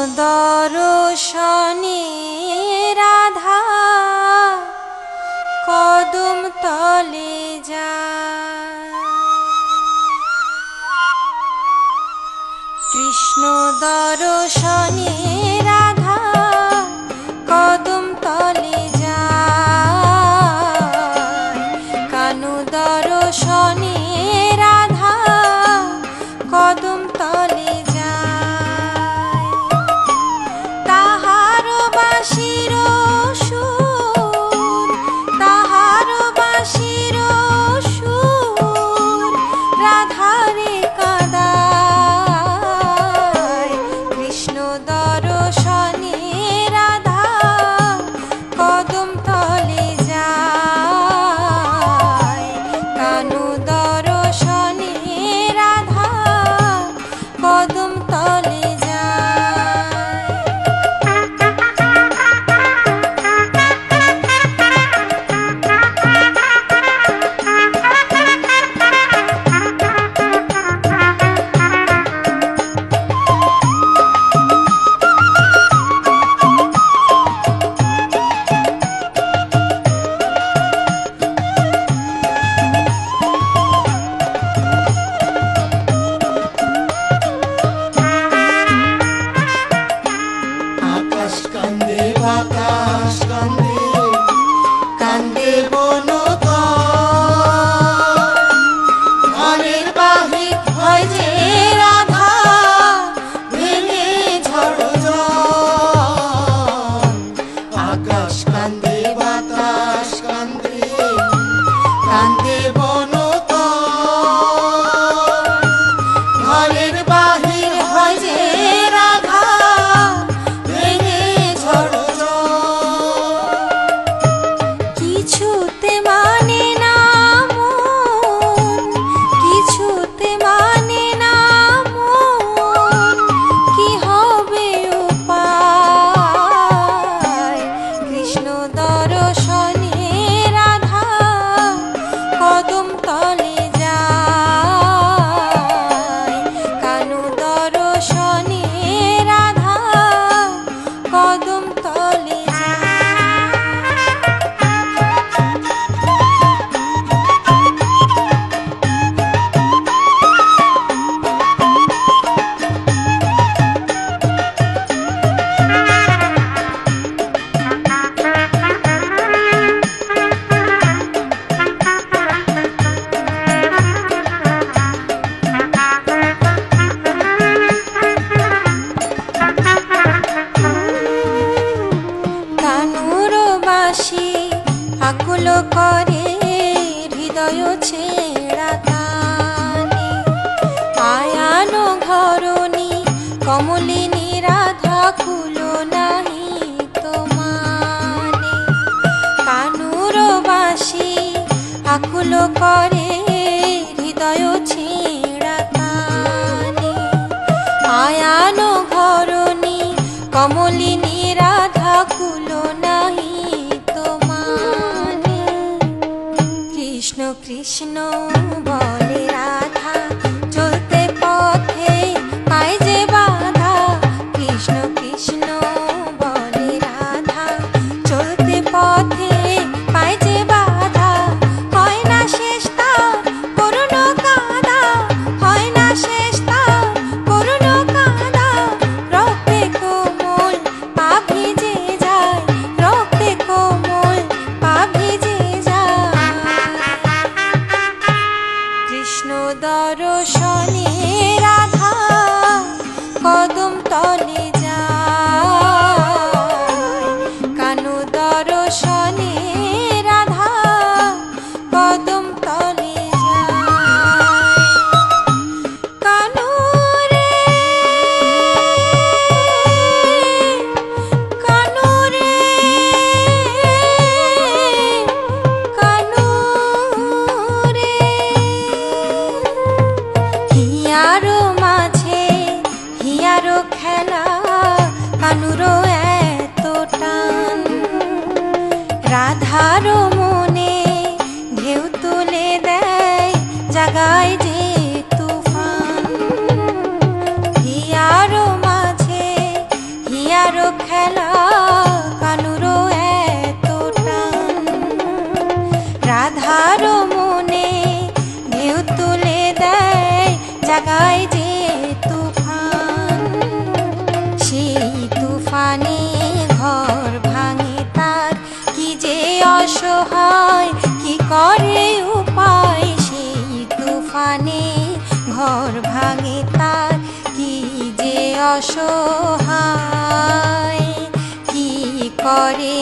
দর্শনে রাধা কদম তলে যায়। কৃষ্ণ দর্শনে রাধা কদম তলে যায়। কানু দর্শনে রাধা কদম তলে যায়। তাহার বাঁশির সুর, তাহার বাঁশির সুর রাধারে কাঁদায়। কৃষ্ণ দর্শনে রাধা কদম তলে যায়। কানু দর্শনে রাধা কদম তলে বাতাস কান্দে, কান্দে বনতল। ঘরের বাহির হয় যে রাধা, ভেঙে ঝড় জল। আকাশ কান্দে বাতাস কান্দে, কান্দে বনতল। ঘরের বাহির হয় যে রাধা, কিছুতে মানে না মন, কিছুতে মানে না মন, কি হবে উপায়। কৃষ্ণ দর্শনে রাধা কদম তলে যায়। কানু দর্শনে রাধা কদম তলে আকুল করে হৃদয় ছেড়া টানে। আয়ানো ঘরণী কমলিনী রাধা কুলো নাহি তোমানে। কানুর বাঁশি আকুল করে হৃদয় ছেড়া টানে। আয়ানো ঘরণী কমলিনী রাধা কুলো নাহি। কৃষ্ণ কৃষ্ণ বলে রাধা চলতে পথে পায় যে বাধা। কৃষ্ণ কৃষ্ণ বলে রাধা চলতে পথে পায় যে বাধা। হয় না শেষ তার করুণ কাঁদা, হয় না শেষ তার করুণ কাঁদা। রক্তে কোমল পা ভিজে যায়, রক্তে কোমল পা ভিজে যায়। কৃষ্ণ রাধার মনে ঢেউ তুলে দেয় জাগায় যে তুফান। সেই তুফানে ঘর ভাঙে তার, কি যে অসহায় কি করে উপায়। সেই তুফানে ঘর ভাঙে তার, কি যে অসহায় কি করে